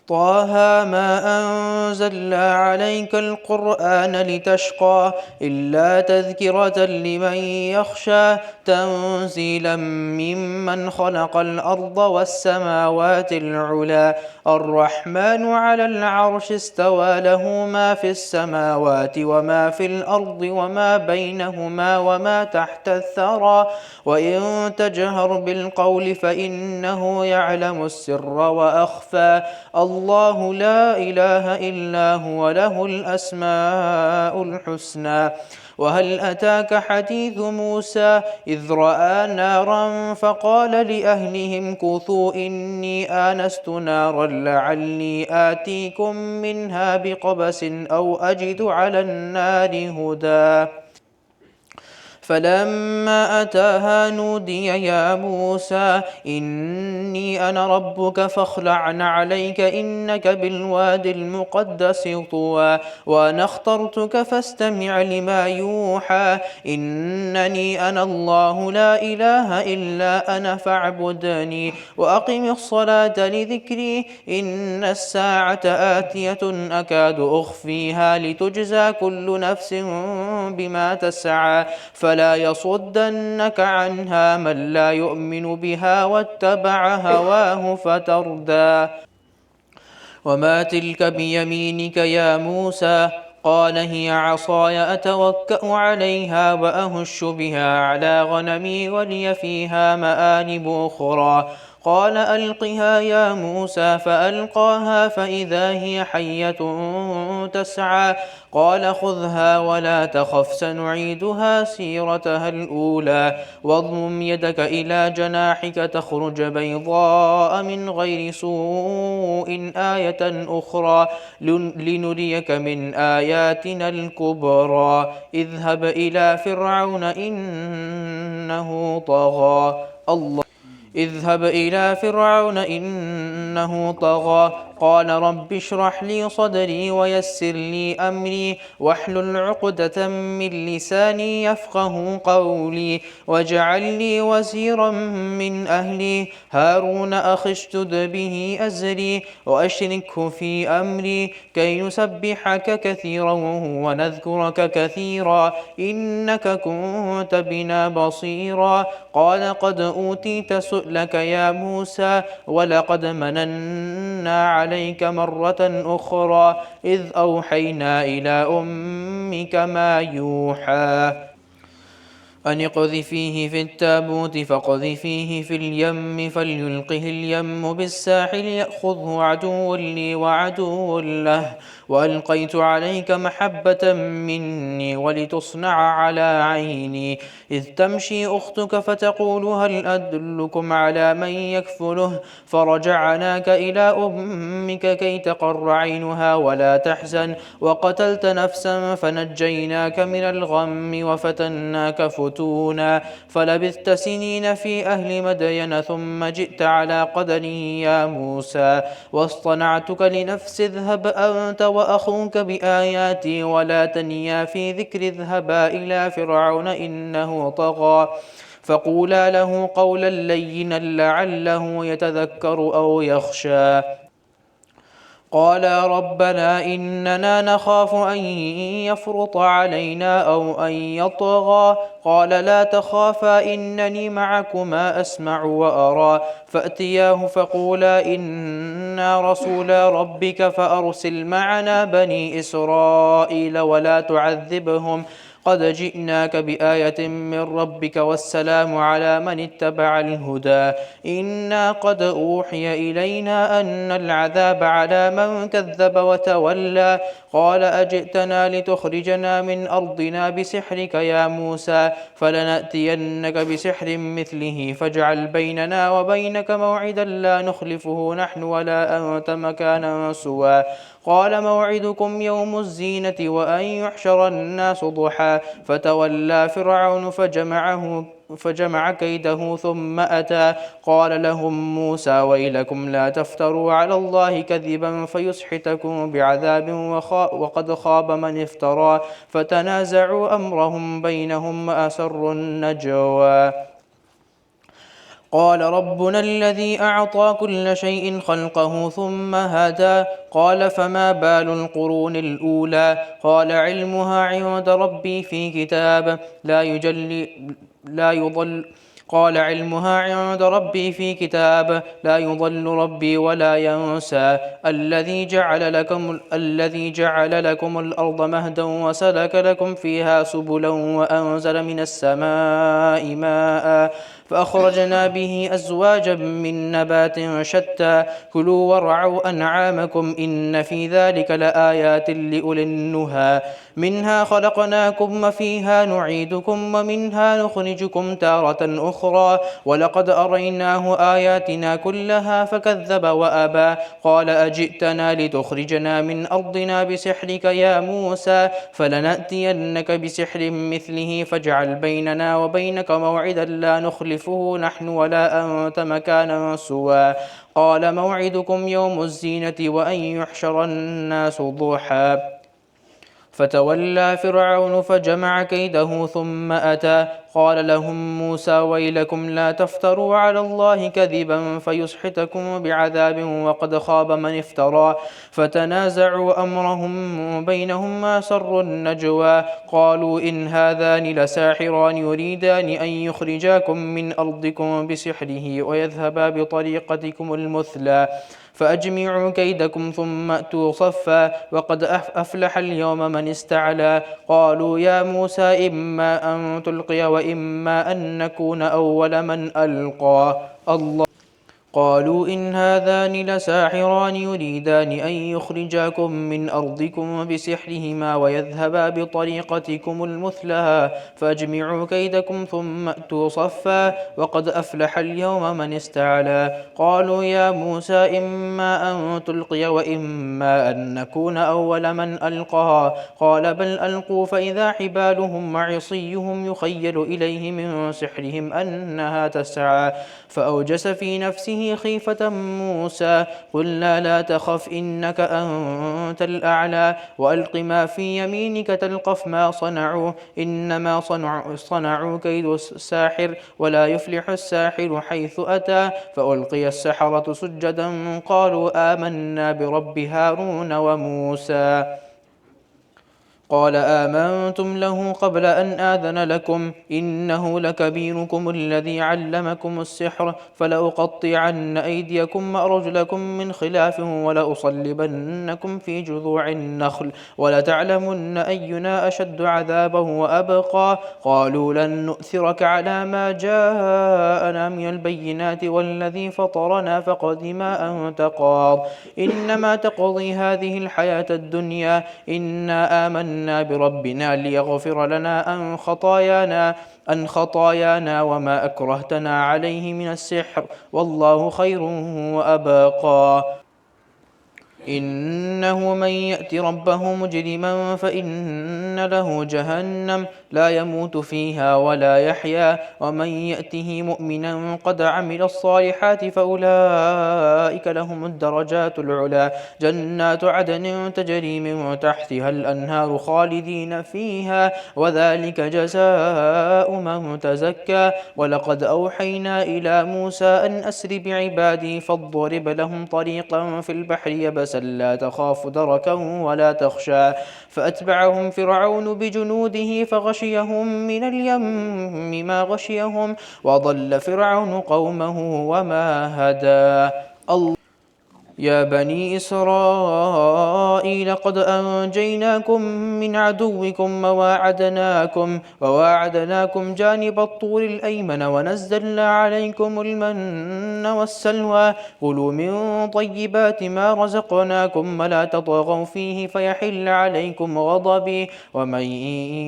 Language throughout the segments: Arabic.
طه ما أنزلنا عليك القرآن لتشقى إلا تذكرة لمن يخشى تنزيلا ممن خلق الأرض والسماوات العلى الرحمن على العرش استوى له ما في السماوات وما في الأرض وما بينهما وما تحت الثرى وإن تجهر بالقول فإنه يعلم السر وأخفى الله لا إله إلا هو له الأسماء الحسنى وهل أتاك حديث موسى إذ رأى نارا فقال لأهلهم كثوا إني آنست نارا لعلي آتيكم منها بقبس أو أجد على النار هدى فلما أتاها نودي يا موسى إني أنا ربك فاخلع عليك إنك بالوادي المقدس طوى وأنا اخترتك فاستمع لما يوحى إنني أنا الله لا إله إلا أنا فاعبدني وأقم الصلاة لذكري إن الساعة آتية أكاد أخفيها لتجزى كل نفس بما تسعى فلا يصدنك عنها من لا يؤمن بها واتبع هواه فتردى وما تلك بيمينك يا موسى قال هي عصاي أتوكأ عليها وأهش بها على غنمي ولي فيها مآرب أخرى قال ألقها يا موسى فألقاها فإذا هي حية تسعى قال خذها ولا تخف سنعيدها سيرتها الأولى واضمم يدك إلى جناحك تخرج بيضاء من غير سوء آية أخرى لنريك من آياتنا الكبرى اذهب إلى فرعون إنه طغى اذهب إلى فرعون إنه طغى قال رب اشرح لي صدري ويسر لي أمري واحلل عقدة من لساني يفقه قولي واجعل لي وزيرا من أهلي هارون أخي اشدد به أزري وأشركه في أمري كي نسبحك كثيرا ونذكرك كثيرا إنك كنت بنا بصيرا قال قد أوتيت سؤلك يا موسى ولقد مننا عليك مرة أخرى إذ أوحينا إلى أمك ما يوحى أن اقذفيه في التابوت فاقذفيه في اليم فليلقه اليم بالساحل يأخذه عدو لي وعدو له وألقيت عليك محبة مني ولتصنع على عيني إذ تمشي أختك فتقول هل أدلكم على من يكفله فرجعناك إلى أمك كي تقر عينها ولا تحزن وقتلت نفسا فنجيناك من الغم وفتناك فتونا فلبثت سنين في أهل مدين ثم جئت على قدري يا موسى واصطنعتك لنفسي اذهب أنت وأخوك بآياتي ولا تنيا في ذكر اذهبا إلى فرعون إنه طغى فقولا له قولا لينا لعله يتذكر أو يخشى قالا ربنا إننا نخاف أن يفرط علينا أو أن يطغى قال لا تخافا إنني معكما أسمع وأرى فأتياه فقولا إنا رسولا ربك فأرسل معنا بني إسرائيل ولا تعذبهم قد جئناك بآية من ربك والسلام على من اتبع الهدى إنا قد أوحي إلينا أن العذاب على من كذب وتولى قال أجئتنا لتخرجنا من أرضنا بسحرك يا موسى فلنأتينك بسحر مثله فاجعل بيننا وبينك موعدا لا نخلفه نحن ولا أنت مكانا سوى قال موعدكم يوم الزينة وأن يحشر الناس ضحى فتولى فرعون فجمع كيده ثم أتى قال لهم موسى ويلكم لا تفتروا على الله كذبا فيسحتكم بعذاب وقد خاب من افترى فتنازعوا أمرهم بينهم وأسروا النجوى قال ربنا الذي أعطى كل شيء خلقه ثم هدى. قال فما بال القرون الأولى؟ قال علمها عند ربي في كتاب لا يضل قال علمها عند ربي في كتاب لا يضل ربي ولا ينسى. الذي جعل لكم الأرض مهدا وسلك لكم فيها سبلا وأنزل من السماء ماء فأخرجنا به أزواجا من نبات شتى كلوا وارعوا أنعامكم إن في ذلك لآيات لأولي النهى. منها خلقناكم وفيها نعيدكم ومنها نخرجكم تارة أخرى ولقد أريناه آياتنا كلها فكذب وأبى. قال أجئتنا لتخرجنا من أرضنا بسحرك يا موسى فلنأتينك بسحر مثله فاجعل بيننا وبينك موعدا لا نخلفه نحن ولا أنت مكانا سوى. قال موعدكم يوم الزينة وأن يحشر الناس ضحى. فتولى فرعون فجمع كيده ثم أتى. قال لهم موسى ويلكم لا تفتروا على الله كذبا فيسحتكم بعذاب وقد خاب من افترى. فتنازعوا أمرهم بينهم وأسروا النجوى. قالوا إن هذان لساحران يريدان أن يخرجاكم من أرضكم بسحره ويذهبا بطريقتكم المثلى فأجمعوا كيدكم ثم أتوا صفا وقد أفلح اليوم من استعلى. قالوا يا موسى إما أن تلقي وإما أن نكون أول من ألقى. قالوا إن هذان لساحران يريدان أن يخرجاكم من أرضكم بسحرهما ويذهبا بطريقتكم المثلى فاجمعوا كيدكم ثم أتوا صفا وقد أفلح اليوم من استعلى. قالوا يا موسى إما أن تلقي وإما أن نكون أول من ألقى. قال بل ألقوا فإذا حبالهم وعصيهم يخيل إليه من سحرهم أنها تسعى. فأوجس في نفسه خيفة موسى قلنا لا تخف إنك أنت الأعلى وألق ما في يمينك تلقف ما صنعوا إنما صنعوا كيد الساحر ولا يفلح الساحر حيث أتى. فألقي السحرة سجدا قالوا آمنا برب هارون وموسى. قال آمنتم له قبل أن آذن لكم إنه لكبيركم الذي علمكم السحر فلأقطعن أيديكم وأرجلكم من خلاف ولأصلبنكم في جذوع النخل ولتعلمن أينا أشد عذابا وأبقى. قالوا لن نؤثرك على ما جاءنا من البينات والذي فطرنا فاقض ما أنت قاض إنما تقضي هذه الحياة الدنيا إنا آمنا بربنا ليغفر لنا أن خطايانا وما أكرهتنا عليه من السحر والله خير وأبقى. إنه من يأت ربه مجرما فإن له جهنم لا يموت فيها ولا يحيا ومن يأته مؤمنا قد عمل الصالحات فأولئك لهم الدرجات العلى جنات عدن تجري من تحتها الأنهار خالدين فيها وذلك جزاء من تزكى. ولقد أوحينا إلى موسى أن أسر بعبادي فاضرب لهم طريقا في البحر يبسا لا تخاف دركا ولا تخشى. فأتبعهم فرعون بجنوده فغشيهم من اليم ما غشيهم وضل فرعون قومه وما هدى. يا بني إسرائيل قد أنجيناكم من عدوكم وواعدناكم جانب الطور الأيمن ونزلنا عليكم المن والسلوى كلوا من طيبات ما رزقناكم ولا تطغوا فيه فيحل عليكم غضبي ومن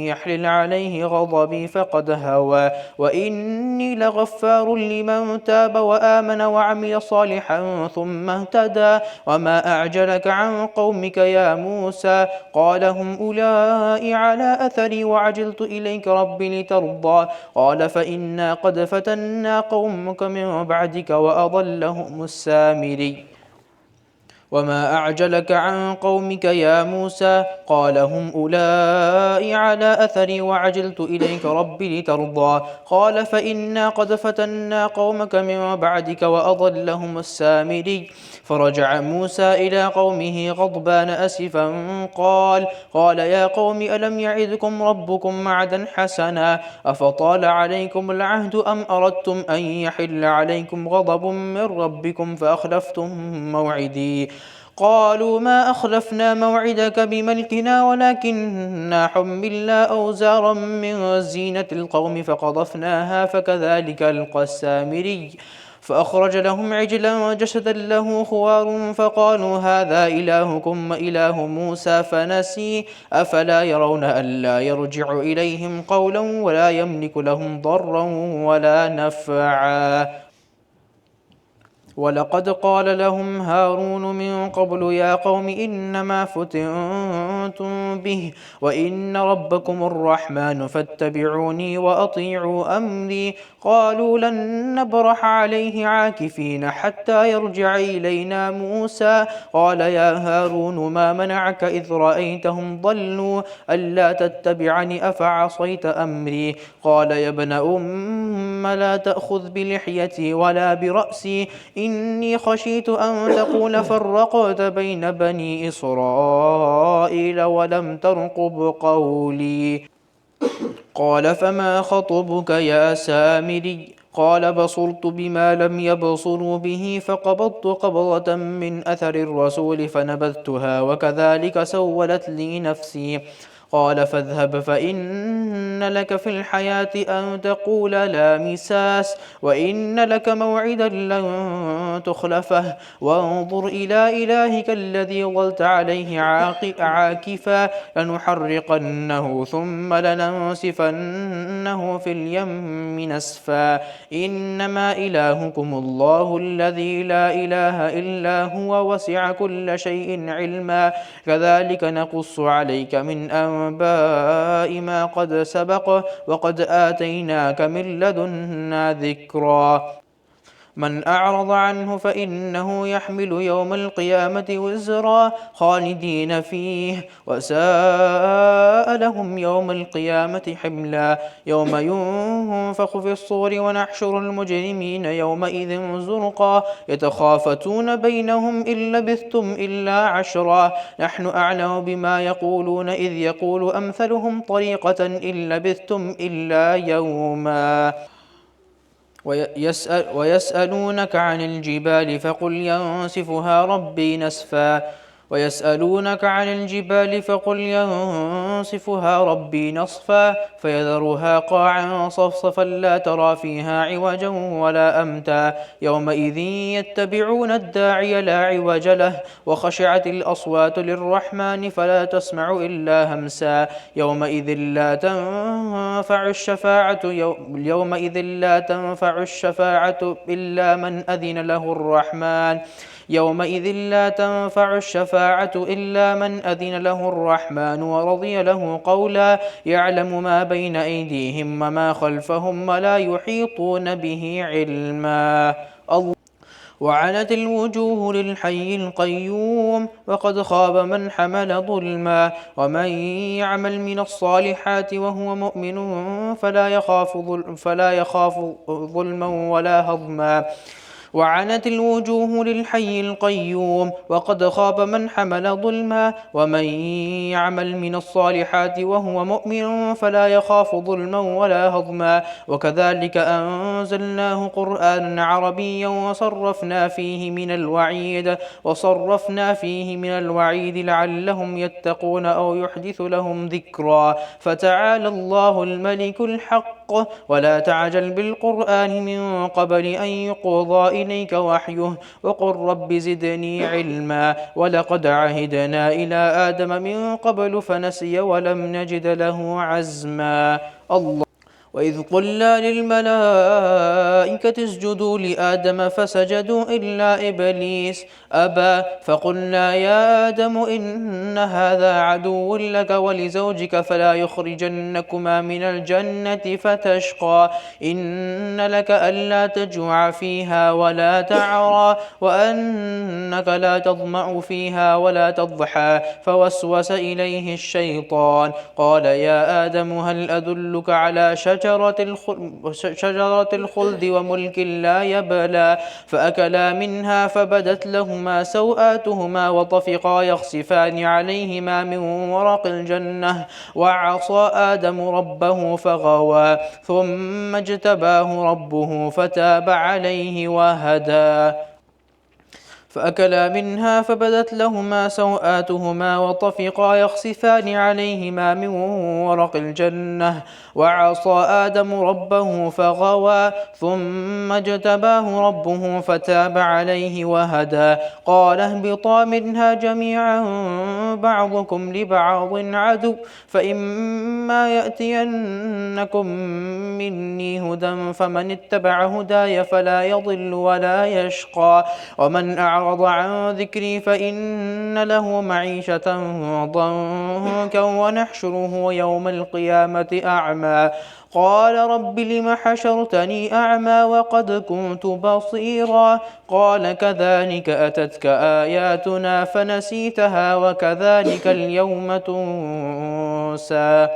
يحلل عليه غضبي فقد هوى وإني لغفار لمن تاب وآمن وعمل صالحا ثم اهتدى. وما أعجلك عن قومك يا موسى قال هم أولئك على أثري وعجلت إليك ربي لترضى. قال فإنا قد فتنا قومك من بعدك وأضلهم السامري. وما أعجلك عن قومك يا موسى قال هم أولئك على أثري وعجلت إليك ربي لترضى قال فإنا قد فتنا قومك من بعدك وأضلهم السامري فرجع موسى إلى قومه غضبان أسفا قال يا قوم ألم يعدكم ربكم وعدا حسنا أفطال عليكم العهد أم أردتم أن يحل عليكم غضب من ربكم فأخلفتم موعدي قالوا ما أخلفنا موعدك بملكنا ولكننا حملنا أوزارا من زينة القوم فقذفناها فكذلك ألقى السامري فأخرج لهم عجلا جسدا له خوار فقالوا هذا إلهكم وإله موسى فنسي أفلا يرون ألا يرجع إليهم قولا ولا يملك لهم ضرا ولا نفعا ولقد قال لهم هارون من قبل يا قوم إنما فتنتم به وإن ربكم الرحمن فاتبعوني وأطيعوا أمري قالوا لن نبرح عليه عاكفين حتى يرجع إلينا موسى قال يا هارون ما منعك إذ رأيتهم ضلوا ألا تتبعني أفعصيت أمري قال يا ابن لا تأخذ بلحيتي ولا برأسي إني خشيت أن تقول فرقت بين بني إسرائيل ولم ترقب قولي قال فما خطبك يا سامري قال بصرت بما لم يبصروا به فقبضت قبضة من أثر الرسول فنبذتها وكذلك سولت لي نفسي قال فاذهب فإن لك في الحياة أن تقول لا مساس وإن لك موعدا لن تخلفه وانظر إلى إلهك الذي ظلت عليه عاكفا لنحرقنه ثم لننسفنه في اليم نسفا إنما إلهكم الله الذي لا إله إلا هو وسع كل شيء علما كذلك نقص عليك من أنباء ما قد سبق وقد آتيناك من لدنا ذكرا من أعرض عنه فإنه يحمل يوم القيامة وزرا خالدين فيه وساء لهم يوم القيامة حملا يوم ينفخ في الصور ونحشر المجرمين يومئذ زرقا يتخافتون بينهم إن لبثتم إلا عشرا نحن أعلم بما يقولون إذ يقول أمثلهم طريقة إن لبثتم إلا يوما ويسألونك عن الجبال فقل ينسفها ربي نسفا ويسألونك عن الجبال فقل ينسفها ربي نصفا فيذرها قاعا صفصفا لا ترى فيها عوجا ولا أمتا يومئذ يتبعون الداعي لا عوج له وخشعت الأصوات للرحمن فلا تسمع إلا همسا يومئذ لا تنفع الشفاعة إلا من أذن له الرحمن يومئذ لا تنفع الشفاعة إلا من أذن له الرحمن ورضي له قولا يعلم ما بين أيديهم وما خلفهم ولا يحيطون به علما وعنت الوجوه للحي القيوم وقد خاب من حمل ظلما ومن يعمل من الصالحات وهو مؤمن فلا يخاف ظلما ولا هضما وعنت الوجوه للحي القيوم وقد خاب من حمل ظلما ومن يعمل من الصالحات وهو مؤمن فلا يخاف ظلما ولا هضما وكذلك أنزلناه قرآنا عربيا وصرفنا فيه من الوعيد لعلهم يتقون أو يحدث لهم ذكرا فتعالى الله الملك الحق ولا تعجل بالقرآن من قبل أن يقضى إليك وحيه وقل رب زدني علما ولقد عهدنا إلى آدم من قبل فنسي ولم نجد له عزما الله وإذ قلنا للملائكة اسجدوا لآدم فسجدوا إلا إبليس أبى فقلنا يا آدم إن هذا عدو لك ولزوجك فلا يخرجنكما من الجنة فتشقى إن لك ألا تجوع فيها ولا تعرى وأنك لا تظمأ فيها ولا تضحى فوسوس إليه الشيطان قال يا آدم هل أدلك على شجرة الخلد وملك لا يبلى فأكلا منها فبدت لهما سوآتهما وطفقا يخصفان عليهما من ورق الجنة وعصى آدم ربه فغوى ثم اجتباه ربه فتاب عليه وهدى فأكلا منها فبدت لهما سوآتهما وطفقا يخصفان عليهما من ورق الجنة وعصى آدم ربه فغوى ثم اجتباه ربه فتاب عليه وهدى قال اهبطا منها جميعا بعضكم لبعض عدو فإما يأتينكم مني هدى فمن اتبع هداي فلا يضل ولا يشقى ومن أعرض عن ذكري فإن له معيشة ضنكا ونحشره يوم القيامة أعمى قال رب لم حشرتني أعمى وقد كنت بصيرا قال كذلك أتتك آياتنا فنسيتها وكذلك اليوم تنسى